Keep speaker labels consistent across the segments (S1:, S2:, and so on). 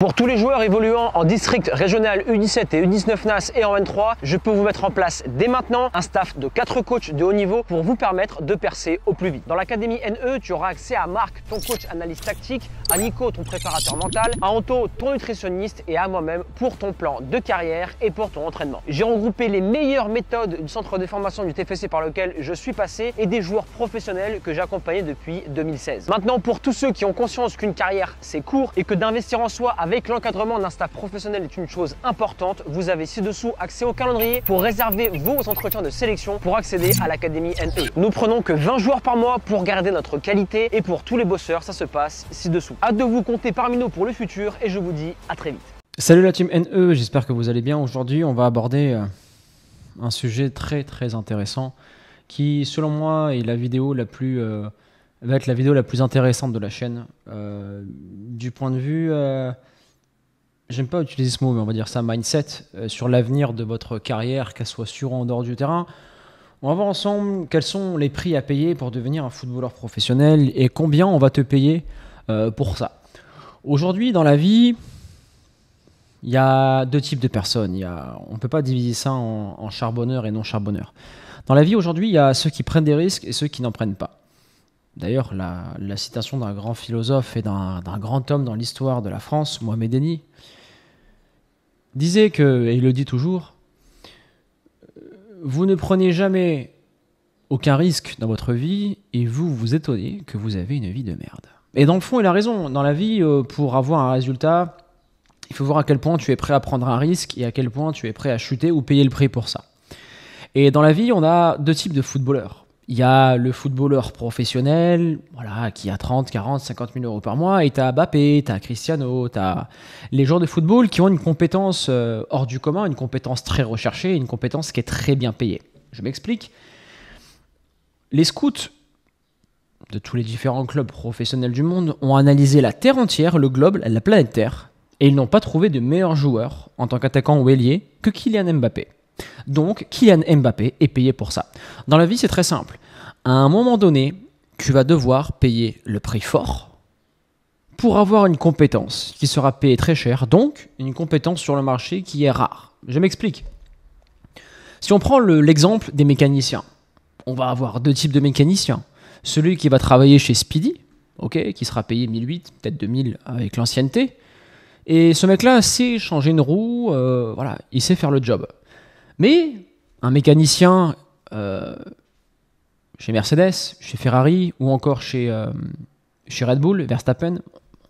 S1: Pour tous les joueurs évoluant en district régional U17 et U19 NAS et en N3, je peux vous mettre en place dès maintenant un staff de 4 coachs de haut niveau pour vous permettre de percer au plus vite. Dans l'académie NE, tu auras accès à Marc, ton coach analyse tactique, à Nico, ton préparateur mental, à Anto, ton nutritionniste et à moi-même pour ton plan de carrière et pour ton entraînement. J'ai regroupé les meilleures méthodes du centre de formation du TFC par lequel je suis passé et des joueurs professionnels que j'ai accompagnés depuis 2016. Maintenant, pour tous ceux qui ont conscience qu'une carrière c'est court et que d'investir en soi avec l'encadrement d'un staff professionnel est une chose importante, vous avez ci-dessous accès au calendrier pour réserver vos entretiens de sélection pour accéder à l'académie NE. Nous prenons que 20 joueurs par mois pour garder notre qualité et pour tous les bosseurs, ça se passe ci-dessous. Hâte de vous compter parmi nous pour le futur et je vous dis à très vite.
S2: Salut la team NE, j'espère que vous allez bien. Aujourd'hui, on va aborder un sujet très intéressant qui, selon moi, est la vidéo la plus va être la vidéo la plus intéressante de la chaîne du point de vue j'aime pas utiliser ce mot, mais on va dire ça, mindset, sur l'avenir de votre carrière, qu'elle soit sur ou en dehors du terrain. On va voir ensemble quels sont les prix à payer pour devenir un footballeur professionnel et combien on va te payer pour ça. Aujourd'hui, dans la vie, il y a deux types de personnes. On ne peut pas diviser ça en charbonneurs et non charbonneurs. Dans la vie, aujourd'hui, il y a ceux qui prennent des risques et ceux qui n'en prennent pas. D'ailleurs, la citation d'un grand philosophe et d'un grand homme dans l'histoire de la France, Mohamed Eni, disait que, et il le dit toujours, vous ne prenez jamais aucun risque dans votre vie et vous vous étonnez que vous avez une vie de merde. Et dans le fond, il a raison. Dans la vie, pour avoir un résultat, il faut voir à quel point tu es prêt à prendre un risque et à quel point tu es prêt à chuter ou payer le prix pour ça. Et dans la vie, on a deux types de footballeurs. Il y a le footballeur professionnel, voilà, qui a 30, 40, 50 000 euros par mois, et tu as Mbappé, tu as Cristiano, tu as les joueurs de football qui ont une compétence hors du commun, une compétence très recherchée, une compétence qui est très bien payée. Je m'explique. Les scouts de tous les différents clubs professionnels du monde ont analysé la Terre entière, le globe, la planète Terre, et ils n'ont pas trouvé de meilleur joueur en tant qu'attaquant ou ailier que Kylian Mbappé. Donc, Kylian Mbappé est payé pour ça. Dans la vie, c'est très simple. À un moment donné, tu vas devoir payer le prix fort pour avoir une compétence qui sera payée très cher, donc une compétence sur le marché qui est rare. Je m'explique. Si on prend l'exemple des mécaniciens, on va avoir deux types de mécaniciens. Celui qui va travailler chez Speedy, qui sera payé 1008, peut-être 2000 avec l'ancienneté. Et ce mec-là sait changer une roue, voilà, il sait faire le job. Mais un mécanicien chez Mercedes, chez Ferrari ou encore chez Red Bull, Verstappen,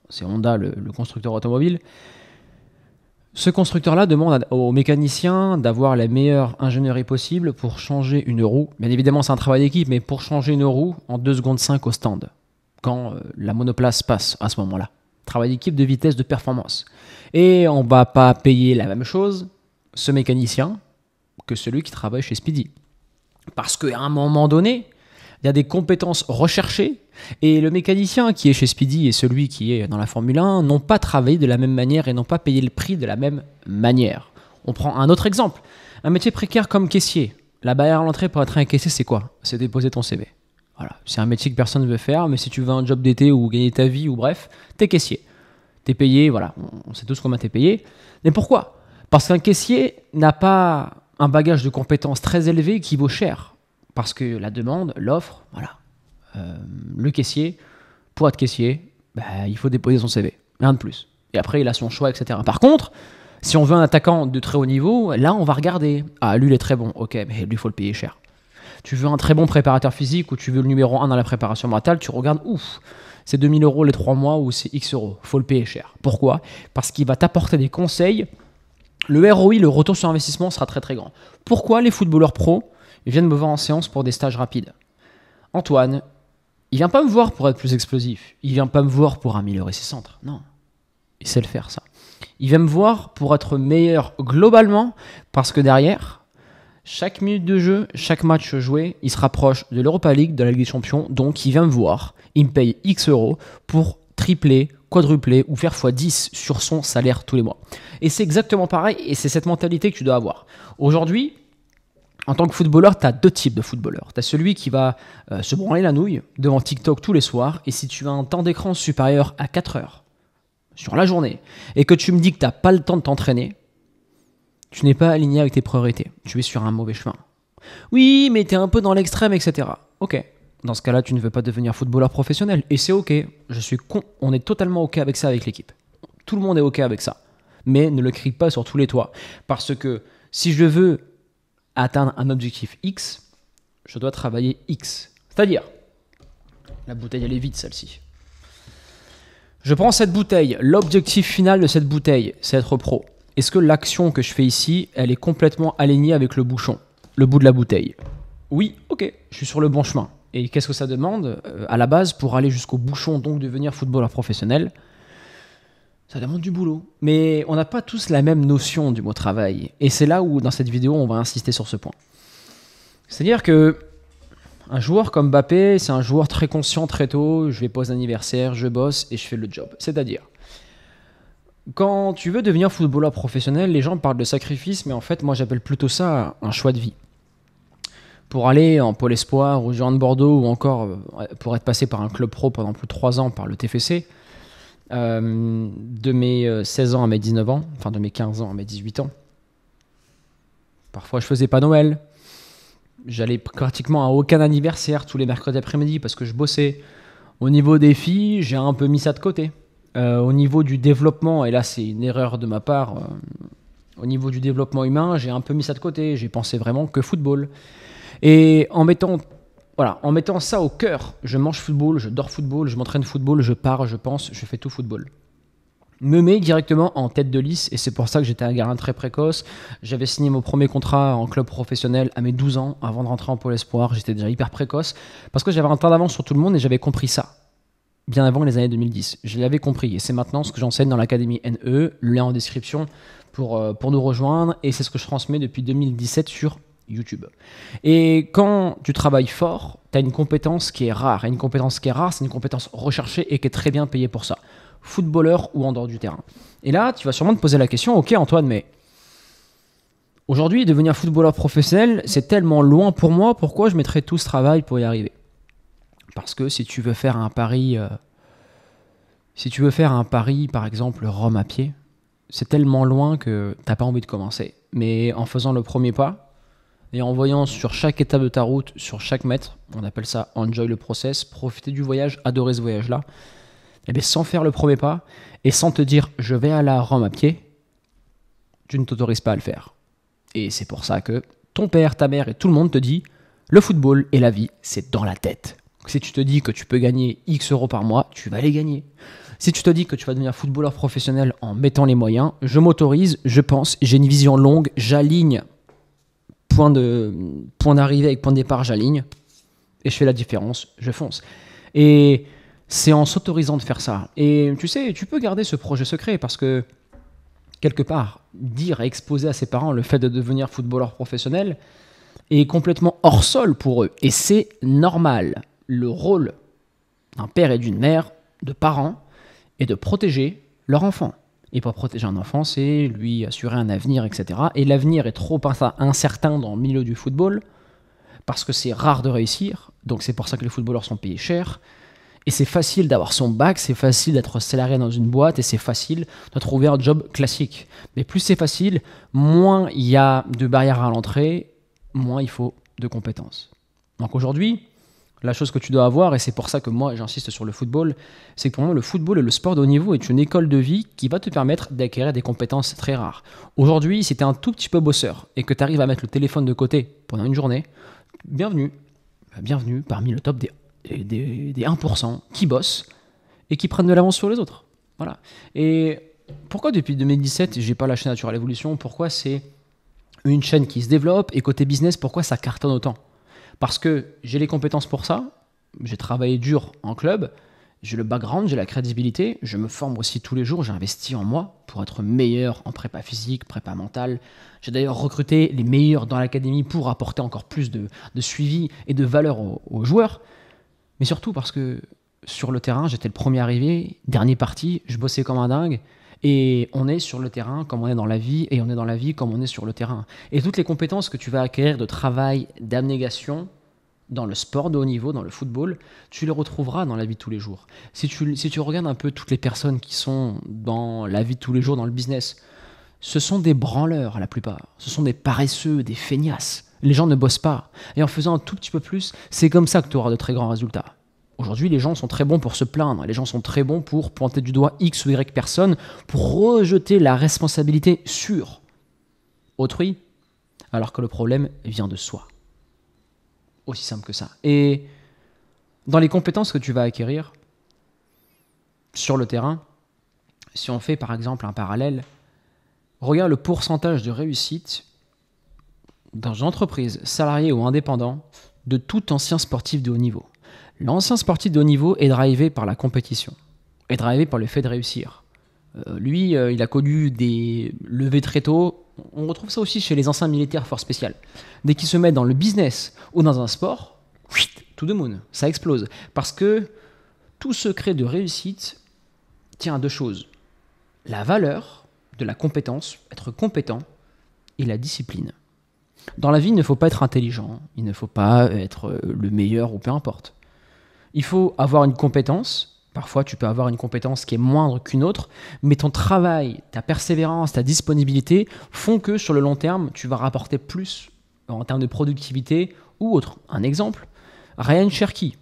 S2: c'est Honda le constructeur automobile, ce constructeur-là demande aux mécaniciens d'avoir la meilleure ingénierie possible pour changer une roue. Bien évidemment, c'est un travail d'équipe, mais pour changer une roue en 2 secondes 5 au stand, quand la monoplace passe à ce moment-là. Travail d'équipe de vitesse, de performance. Et on ne va pas payer la même chose, ce mécanicien, que celui qui travaille chez Speedy. Parce qu'à un moment donné, il y a des compétences recherchées et le mécanicien qui est chez Speedy et celui qui est dans la Formule 1 n'ont pas travaillé de la même manière et n'ont pas payé le prix de la même manière. On prend un autre exemple. Un métier précaire comme caissier. La barrière à l'entrée pour être un caissier, c'est quoi? C'est déposer ton CV. Voilà. C'est un métier que personne ne veut faire, mais si tu veux un job d'été ou gagner ta vie ou bref, t'es caissier. T'es payé, voilà, on sait tous combien t'es payé. Mais pourquoi? Parce qu'un caissier n'a pas un bagage de compétences très élevé qui vaut cher. Parce que la demande, l'offre, voilà. Le caissier, pour être caissier, il faut déposer son CV. Rien de plus. Et après, il a son choix, etc. Par contre, si on veut un attaquant de très haut niveau, là, on va regarder. Ah, lui, il est très bon. Ok, mais lui, il faut le payer cher. Tu veux un très bon préparateur physique ou tu veux le numéro 1 dans la préparation mentale, tu regardes, c'est 2000 euros les 3 mois ou c'est X euros. Il faut le payer cher. Pourquoi? Parce qu'il va t'apporter des conseils. Le ROI, le retour sur investissement, sera très grand. Pourquoi les footballeurs pros viennent me voir en séance pour des stages rapides? Antoine, il vient pas me voir pour être plus explosif. Il vient pas me voir pour améliorer ses centres. Non, il sait le faire ça. Il vient me voir pour être meilleur globalement parce que derrière, chaque minute de jeu, chaque match joué, il se rapproche de l'Europa League, de la Ligue des Champions. Donc il vient me voir, il me paye X euros pour tripler, quadrupler ou faire x10 sur son salaire tous les mois. Et c'est exactement pareil et c'est cette mentalité que tu dois avoir. Aujourd'hui, en tant que footballeur, tu as deux types de footballeurs. Tu as celui qui va se branler la nouille devant TikTok tous les soirs et si tu as un temps d'écran supérieur à 4 heures, sur la journée, et que tu me dis que tu n'as pas le temps de t'entraîner, tu n'es pas aligné avec tes priorités. Tu es sur un mauvais chemin. Oui, mais tu es un peu dans l'extrême, etc. Ok. Dans ce cas-là, tu ne veux pas devenir footballeur professionnel. Et c'est ok. On est totalement ok avec ça avec l'équipe. Tout le monde est ok avec ça. Mais ne le crie pas sur tous les toits. Parce que si je veux atteindre un objectif X, je dois travailler X. C'est-à-dire, la bouteille, elle est vide, celle-ci. Je prends cette bouteille. L'objectif final de cette bouteille, c'est être pro. Est-ce que l'action que je fais ici, elle est complètement alignée avec le bouchon, le bout de la bouteille? Oui, ok, je suis sur le bon chemin. Et qu'est-ce que ça demande à la base pour aller jusqu'au bouchon, donc devenir footballeur professionnel? Ça demande du boulot. Mais on n'a pas tous la même notion du mot travail. Et c'est là où, dans cette vidéo, on va insister sur ce point. C'est-à-dire que un joueur comme Mbappé, c'est un joueur très conscient très tôt. Je vais poser anniversaire, je bosse et je fais le job. C'est-à-dire, quand tu veux devenir footballeur professionnel, les gens parlent de sacrifice, mais en fait, moi, j'appelle plutôt ça un choix de vie. Pour aller en Pôle Espoir, au Girondins de Bordeaux, ou encore pour être passé par un club pro pendant plus de 3 ans par le TFC, de mes 16 ans à mes 19 ans, enfin de mes 15 ans à mes 18 ans, parfois je faisais pas Noël, j'allais pratiquement à aucun anniversaire tous les mercredis après-midi parce que je bossais. Au niveau des filles, j'ai un peu mis ça de côté. Au niveau du développement, et là c'est une erreur de ma part, au niveau du développement humain, j'ai un peu mis ça de côté. J'ai pensé vraiment que football. Et en mettant ça au cœur, je mange football, je dors football, je m'entraîne football, je pars, je pense, je fais tout football. Me met directement en tête de liste, et c'est pour ça que j'étais un gamin très précoce. J'avais signé mon premier contrat en club professionnel à mes 12 ans, avant de rentrer en Pôle Espoir. J'étais déjà hyper précoce, parce que j'avais un temps d'avance sur tout le monde, et j'avais compris ça. Bien avant les années 2010. Je l'avais compris, et c'est maintenant ce que j'enseigne dans l'académie NE, le lien en description pour nous rejoindre, et c'est ce que je transmets depuis 2017 sur YouTube. Et quand tu travailles fort, tu as une compétence qui est rare. Et une compétence qui est rare, c'est une compétence recherchée et qui est très bien payée pour ça. Footballeur ou en dehors du terrain. Et là, tu vas sûrement te poser la question, ok Antoine, mais aujourd'hui, devenir footballeur professionnel, c'est tellement loin pour moi, pourquoi je mettrais tout ce travail pour y arriver? Parce que si tu veux faire un pari, par exemple, Rome à pied, c'est tellement loin que tu n'as pas envie de commencer. Mais en faisant le premier pas, et en voyant sur chaque étape de ta route, sur chaque mètre, on appelle ça enjoy le process, profiter du voyage, adorer ce voyage-là, et bien sans faire le premier pas et sans te dire je vais aller à Rome à pied, tu ne t'autorises pas à le faire. Et c'est pour ça que ton père, ta mère et tout le monde te dit le football et la vie, c'est dans la tête. Si tu te dis que tu peux gagner X euros par mois, tu vas les gagner. Si tu te dis que tu vas devenir footballeur professionnel en mettant les moyens, je m'autorise, je pense, j'ai une vision longue, j'aligne point d'arrivée avec point de départ, j'aligne et je fais la différence, je fonce. Et c'est en s'autorisant de faire ça. Et tu sais, tu peux garder ce projet secret parce que quelque part, dire et exposer à ses parents le fait de devenir footballeur professionnel est complètement hors sol pour eux. Et c'est normal. Le rôle d'un père et d'une mère, de parents, est de protéger leur enfant. Et pour protéger un enfant, c'est lui assurer un avenir, etc. Et l'avenir est trop incertain dans le milieu du football, parce que c'est rare de réussir, donc c'est pour ça que les footballeurs sont payés cher. Et c'est facile d'avoir son bac, c'est facile d'être salarié dans une boîte, et c'est facile de trouver un job classique. Mais plus c'est facile, moins il y a de barrières à l'entrée, moins il faut de compétences. Donc aujourd'hui, la chose que tu dois avoir, et c'est pour ça que moi j'insiste sur le football, c'est que pour moi le football et le sport de haut niveau est une école de vie qui va te permettre d'acquérir des compétences très rares. Aujourd'hui, si tu es un tout petit peu bosseur et que tu arrives à mettre le téléphone de côté pendant une journée, bienvenue parmi le top des 1% qui bossent et qui prennent de l'avance sur les autres. Voilà. Et pourquoi depuis 2017 j'ai pas lâché Natural Evolution? Pourquoi c'est une chaîne qui se développe? Et côté business, pourquoi ça cartonne autant? Parce que j'ai les compétences pour ça, j'ai travaillé dur en club, j'ai le background, j'ai la crédibilité, je me forme aussi tous les jours, j'ai investi en moi pour être meilleur en prépa physique, prépa mentale. J'ai d'ailleurs recruté les meilleurs dans l'académie pour apporter encore plus de suivi et de valeur aux joueurs. Mais surtout parce que sur le terrain, j'étais le premier arrivé, dernier parti, je bossais comme un dingue. Et on est sur le terrain comme on est dans la vie, et on est dans la vie comme on est sur le terrain. Et toutes les compétences que tu vas acquérir de travail, d'abnégation, dans le sport de haut niveau, dans le football, tu les retrouveras dans la vie de tous les jours. Si tu regardes un peu toutes les personnes qui sont dans la vie de tous les jours, dans le business, ce sont des branleurs la plupart. Ce sont des paresseux, des feignasses. Les gens ne bossent pas. Et en faisant un tout petit peu plus, c'est comme ça que tu auras de très grands résultats. Aujourd'hui, les gens sont très bons pour se plaindre. Les gens sont très bons pour pointer du doigt X ou Y personne, pour rejeter la responsabilité sur autrui, alors que le problème vient de soi. Aussi simple que ça. Et dans les compétences que tu vas acquérir sur le terrain, si on fait par exemple un parallèle, regarde le pourcentage de réussite dans une entreprise, salarié ou indépendant, de tout ancien sportif de haut niveau. L'ancien sportif de haut niveau est drivé par la compétition, est drivé par le fait de réussir. Lui, il a connu des levées très tôt. On retrouve ça aussi chez les anciens militaires force spéciales. Dès qu'ils se mettent dans le business ou dans un sport, to the moon, ça explose. Parce que tout secret de réussite tient à deux choses. La valeur de la compétence, être compétent, et la discipline. Dans la vie, il ne faut pas être intelligent, il ne faut pas être le meilleur ou peu importe. Il faut avoir une compétence. Parfois, tu peux avoir une compétence qui est moindre qu'une autre, mais ton travail, ta persévérance, ta disponibilité font que sur le long terme, tu vas rapporter plus en termes de productivité ou autre. Un exemple, Ryan Cherky.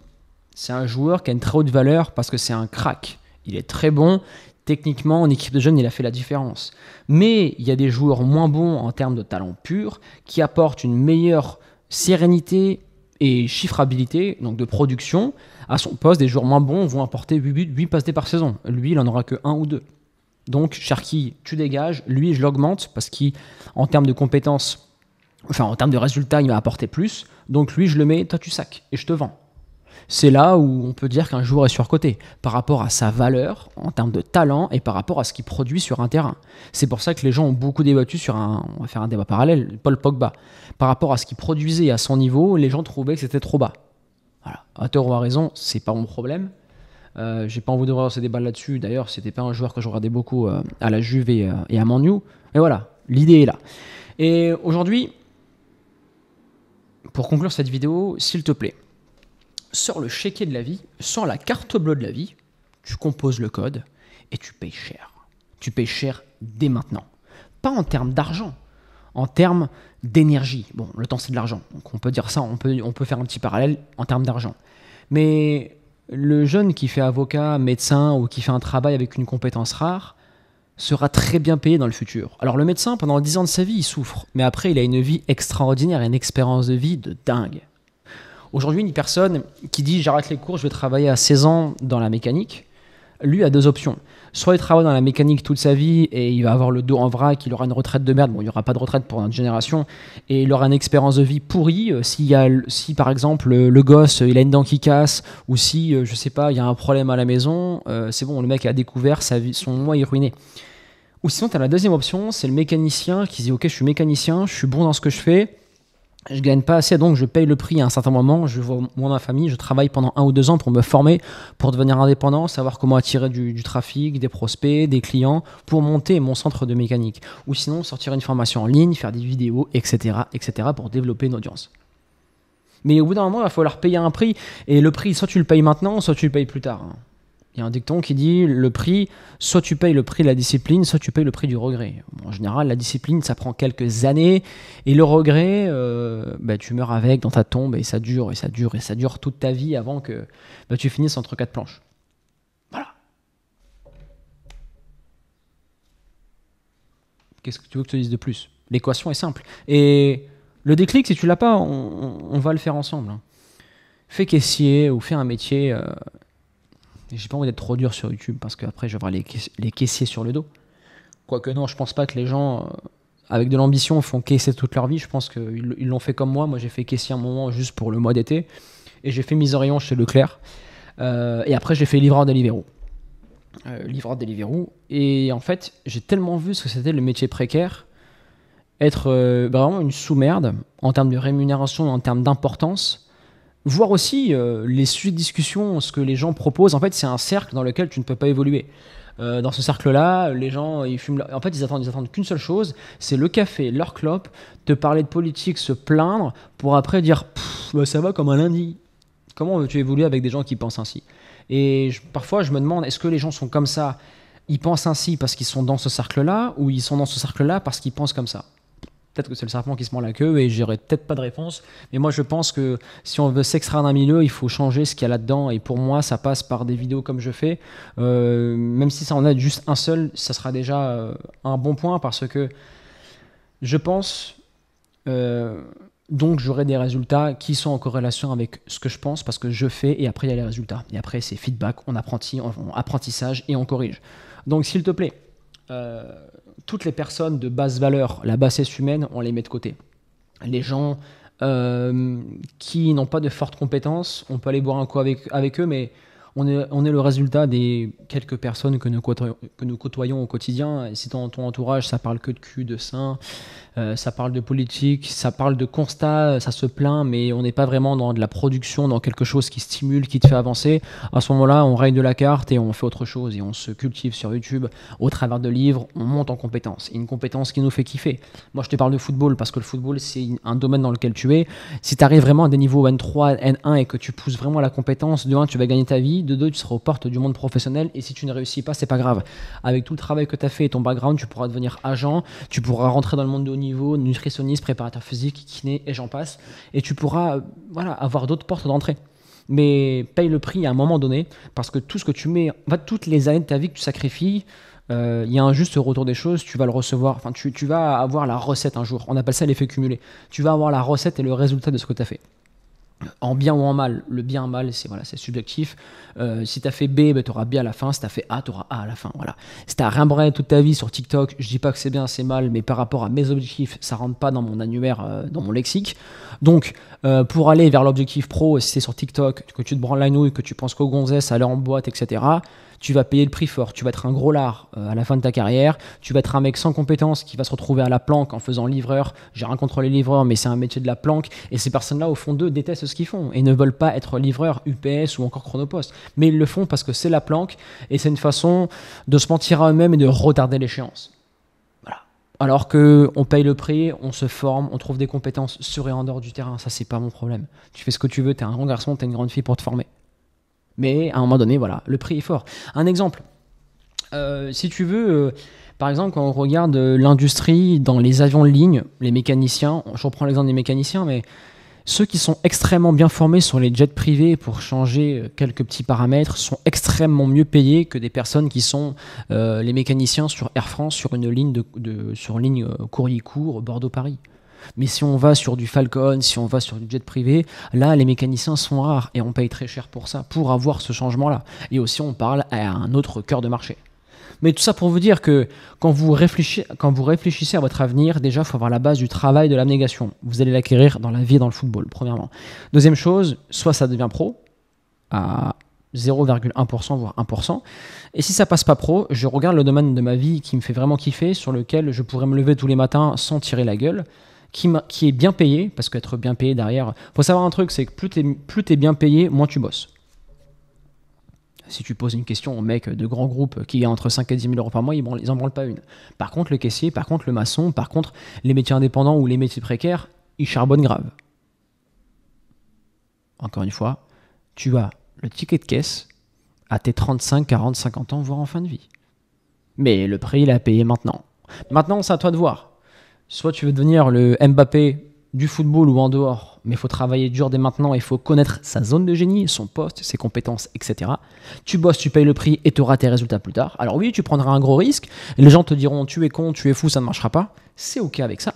S2: C'est un joueur qui a une très haute valeur parce que c'est un crack. Il est très bon. Techniquement, en équipe de jeunes, il a fait la différence. Mais il y a des joueurs moins bons en termes de talent pur qui apportent une meilleure sérénité et chiffrabilité, donc de production, à son poste. Des joueurs moins bons vont apporter 8 buts, 8 passes D par saison. Lui, il n'en aura que 1 ou 2. Donc, Cherky, tu dégages. Lui, je l'augmente parce qu'en termes de compétences, enfin, en termes de résultats, il m'a apporté plus. Donc, lui, je le mets, toi, tu sacs et je te vends. C'est là où on peut dire qu'un joueur est surcoté par rapport à sa valeur en termes de talent et par rapport à ce qu'il produit sur un terrain. C'est pour ça que les gens ont beaucoup débattu sur on va faire un débat parallèle, Paul Pogba. Par rapport à ce qu'il produisait à son niveau, les gens trouvaient que c'était trop bas. Voilà. À tort ou à raison, c'est pas mon problème. J'ai pas envie d'ouvrir ce débat là-dessus. D'ailleurs, c'était pas un joueur que je regardais beaucoup à la Juve et à Man U. Et voilà, l'idée est là. Et aujourd'hui, pour conclure cette vidéo, s'il te plaît, sors le chéquier de la vie, sors la carte bleue de la vie, tu composes le code et tu payes cher. Tu payes cher dès maintenant. Pas en termes d'argent, en termes d'énergie. Bon, le temps c'est de l'argent, donc on peut dire ça, on peut faire un petit parallèle en termes d'argent. Mais le jeune qui fait avocat, médecin ou qui fait un travail avec une compétence rare sera très bien payé dans le futur. Alors le médecin, pendant 10 ans de sa vie, il souffre, mais après il a une vie extraordinaire et une expérience de vie de dingue. Aujourd'hui, une personne qui dit « j'arrête les cours, je vais travailler à 16 ans dans la mécanique », lui a deux options. Soit il travaille dans la mécanique toute sa vie et il va avoir le dos en vrac, il aura une retraite de merde, bon il n'y aura pas de retraite pour notre génération, et il aura une expérience de vie pourrie, si par exemple le gosse il a une dent qui casse, ou si je sais pas, il y a un problème à la maison, c'est bon, le mec a découvert sa vie, son mois est ruiné. Ou sinon tu as la deuxième option, c'est le mécanicien qui dit « ok, je suis mécanicien, je suis bon dans ce que je fais, je gagne pas assez, donc je paye le prix à un certain moment, je vois moi ma famille, je travaille pendant 1 ou 2 ans pour me former, pour devenir indépendant, savoir comment attirer du trafic, des prospects, des clients, pour monter mon centre de mécanique. Ou sinon, sortir une formation en ligne, faire des vidéos, etc., etc., pour développer une audience. Mais au bout d'un moment, il va falloir payer un prix, et le prix, soit tu le payes maintenant, soit tu le payes plus tard. Il y a un dicton qui dit le prix, soit tu payes le prix de la discipline, soit tu payes le prix du regret. Bon, en général, la discipline, ça prend quelques années. Et le regret, tu meurs avec dans ta tombe et ça dure, et ça dure, et ça dure toute ta vie avant que tu finisses entre 4 planches. Voilà. Qu'est-ce que tu veux que je te dise de plus? L'équation est simple. Et le déclic, si tu l'as pas, on va le faire ensemble. Fais caissier ou fais un métier... J'ai pas envie d'être trop dur sur YouTube parce qu'après je vais avoir les caissiers sur le dos. Quoique non, je pense pas que les gens avec de l'ambition font caisser toute leur vie. Je pense qu'ils l'ont fait comme moi. Moi j'ai fait caissier un moment juste pour le mois d'été. Et j'ai fait mise en rayon chez Leclerc. Et après j'ai fait livreur Deliveroo. Et en fait j'ai tellement vu ce que c'était le métier précaire. Être vraiment une sous-merde en termes de rémunération, en termes d'importance. Voir aussi les sujets de discussion, ce que les gens proposent. En fait, c'est un cercle dans lequel tu ne peux pas évoluer. Dans ce cercle-là, les gens, ils fument. En fait, ils attendent qu'une seule chose, c'est le café, leur clope, te parler de politique, se plaindre, pour après dire bah, ça va comme un lundi. Comment veux-tu évoluer avec des gens qui pensent ainsi? Et parfois, je me demande, est-ce que les gens sont comme ça, ils pensent ainsi parce qu'ils sont dans ce cercle-là, ou ils sont dans ce cercle-là parce qu'ils pensent comme ça? Peut-être que c'est le serpent qui se mord la queue et j'aurais peut-être pas de réponse. Mais moi, je pense que si on veut s'extraire d'un milieu, il faut changer ce qu'il y a là-dedans. Et pour moi, ça passe par des vidéos comme je fais. Même si ça en a juste un seul, ça sera déjà un bon point parce que je pense... donc j'aurai des résultats qui sont en corrélation avec ce que je pense parce que je fais et après il y a les résultats. Et après c'est feedback, on apprentissage et on corrige. Donc s'il te plaît, toutes les personnes de basse valeur, la bassesse humaine, on les met de côté. Les gens qui n'ont pas de fortes compétences, on peut aller boire un coup avec eux, mais on est le résultat des quelques personnes que nous côtoyons au quotidien. Et si dans ton entourage, ça parle que de cul, de sein, ça parle de politique, ça parle de constat, ça se plaint, mais on n'est pas vraiment dans de la production, dans quelque chose qui stimule, qui te fait avancer. À ce moment-là, on raye de la carte et on fait autre chose et on se cultive sur YouTube au travers de livres, on monte en compétences. Une compétence qui nous fait kiffer. Moi, je te parle de football parce que le football, c'est un domaine dans lequel tu es. Si tu arrives vraiment à des niveaux N3, N1 et que tu pousses vraiment la compétence, de 1, tu vas gagner ta vie, de 2, tu seras aux portes du monde professionnel et si tu ne réussis pas, c'est pas grave. Avec tout le travail que tu as fait et ton background, tu pourras devenir agent, tu pourras rentrer dans le monde de haut niveau, nutritionniste, préparateur physique, kiné et j'en passe. Et tu pourras avoir d'autres portes d'entrée. Mais paye le prix à un moment donné parce que tout ce que tu mets, toutes les années de ta vie que tu sacrifies, il y a un juste retour des choses, tu vas le recevoir, tu vas avoir la recette un jour. On appelle ça l'effet cumulé. Tu vas avoir la recette et le résultat de ce que tu as fait. En bien ou en mal. Le bien en mal, c'est subjectif. Si tu as fait B, tu auras B à la fin. Si tu as fait A, tu auras A à la fin. Voilà. Si tu as rimbré toute ta vie sur TikTok, je dis pas que c'est bien, c'est mal, mais par rapport à mes objectifs, ça rentre pas dans mon annuaire, dans mon lexique. Donc, pour aller vers l'objectif pro, si c'est sur TikTok, que tu te branles la nouille, que tu penses qu'aux gonzesses, aller en boîte, etc., tu vas payer le prix fort. Tu vas être un gros lard à la fin de ta carrière. Tu vas être un mec sans compétences qui va se retrouver à la planque en faisant livreur. J'ai rien contre les livreurs, mais c'est un métier de la planque. Et ces personnes-là, au fond d'eux, détestent ce qu'ils font et ne veulent pas être livreur UPS ou encore Chronopost. Mais ils le font parce que c'est la planque et c'est une façon de se mentir à eux-mêmes et de retarder l'échéance. Voilà. Alors qu'on paye le prix, on se forme, on trouve des compétences sur et en dehors du terrain. Ça, c'est pas mon problème. Tu fais ce que tu veux, t'es un grand garçon, t'es une grande fille pour te former. Mais à un moment donné, voilà, le prix est fort. Un exemple, si tu veux, par exemple, quand on regarde l'industrie dans les avions de ligne, les mécaniciens, je reprends l'exemple des mécaniciens, mais ceux qui sont extrêmement bien formés sur les jets privés pour changer quelques petits paramètres sont extrêmement mieux payés que des personnes qui sont les mécaniciens sur Air France sur une ligne, sur ligne courrier court Bordeaux-Paris. Mais si on va sur du Falcon, si on va sur du jet privé, là, les mécaniciens sont rares et on paye très cher pour ça, pour avoir ce changement-là. Et aussi, on parle à un autre cœur de marché. Mais tout ça pour vous dire que quand vous réfléchissez à votre avenir, déjà, il faut avoir la base du travail de l'abnégation. Vous allez l'acquérir dans la vie et dans le football, premièrement. Deuxième chose, soit ça devient pro, à 0,1% voire 1%. Et si ça passe pas pro, je regarde le domaine de ma vie qui me fait vraiment kiffer, sur lequel je pourrais me lever tous les matins sans tirer la gueule, qui est bien payé, parce qu'être bien payé derrière, faut savoir un truc, c'est que plus t'es bien payé, moins tu bosses. Si tu poses une question au mec de grands groupes qui a entre 5 et 10 000 euros par mois, ils en branlent pas une. Par contre, le caissier, par contre, le maçon, par contre, les métiers indépendants ou les métiers précaires, ils charbonnent grave. Encore une fois, tu as le ticket de caisse à tes 35, 40, 50 ans, voire en fin de vie. Mais le prix, il a payé maintenant. Maintenant, c'est à toi de voir. Soit tu veux devenir le Mbappé du football ou en dehors, mais il faut travailler dur dès maintenant, il faut connaître sa zone de génie, son poste, ses compétences, etc. Tu bosses, tu payes le prix et tu auras tes résultats plus tard. Alors oui, tu prendras un gros risque, et les gens te diront tu es con, tu es fou, ça ne marchera pas. C'est ok avec ça.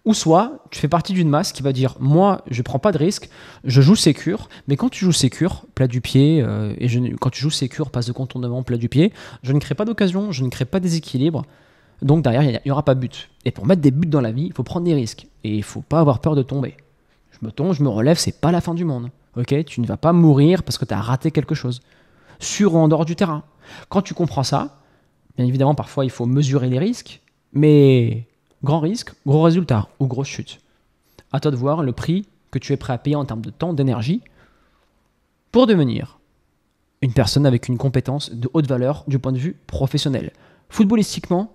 S2: Ou soit, tu fais partie d'une masse qui va dire moi, je prends pas de risque, je joue sécure, mais quand tu joues sécure, plat du pied, quand tu joues sécure, passe de contournement, plat du pied, je ne crée pas d'occasion, je ne crée pas de déséquilibre. Donc derrière, il n'y aura pas de but. Et pour mettre des buts dans la vie, il faut prendre des risques. Et il ne faut pas avoir peur de tomber. Je me tombe, je me relève, c'est pas la fin du monde. Okay, tu ne vas pas mourir parce que tu as raté quelque chose. Sur ou en dehors du terrain. Quand tu comprends ça, bien évidemment, parfois, il faut mesurer les risques. Mais grand risque, gros résultat ou grosse chute. À toi de voir le prix que tu es prêt à payer en termes de temps, d'énergie pour devenir une personne avec une compétence de haute valeur du point de vue professionnel. Footballistiquement,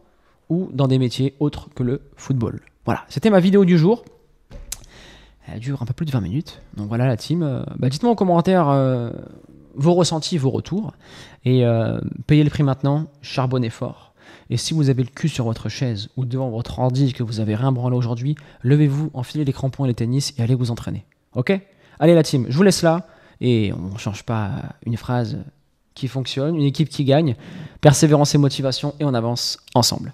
S2: ou dans des métiers autres que le football. Voilà, c'était ma vidéo du jour. Elle dure un peu plus de 20 minutes. Donc voilà la team. Dites-moi en commentaire vos ressentis, vos retours. Et payez le prix maintenant, charbonnez fort. Et si vous avez le cul sur votre chaise ou devant votre ordi que vous avez rien branlé aujourd'hui, levez-vous, enfilez les crampons et les tennis et allez vous entraîner. Ok ? Allez la team, je vous laisse là. Et on ne change pas une phrase qui fonctionne, une équipe qui gagne. Persévérance et motivation et on avance ensemble.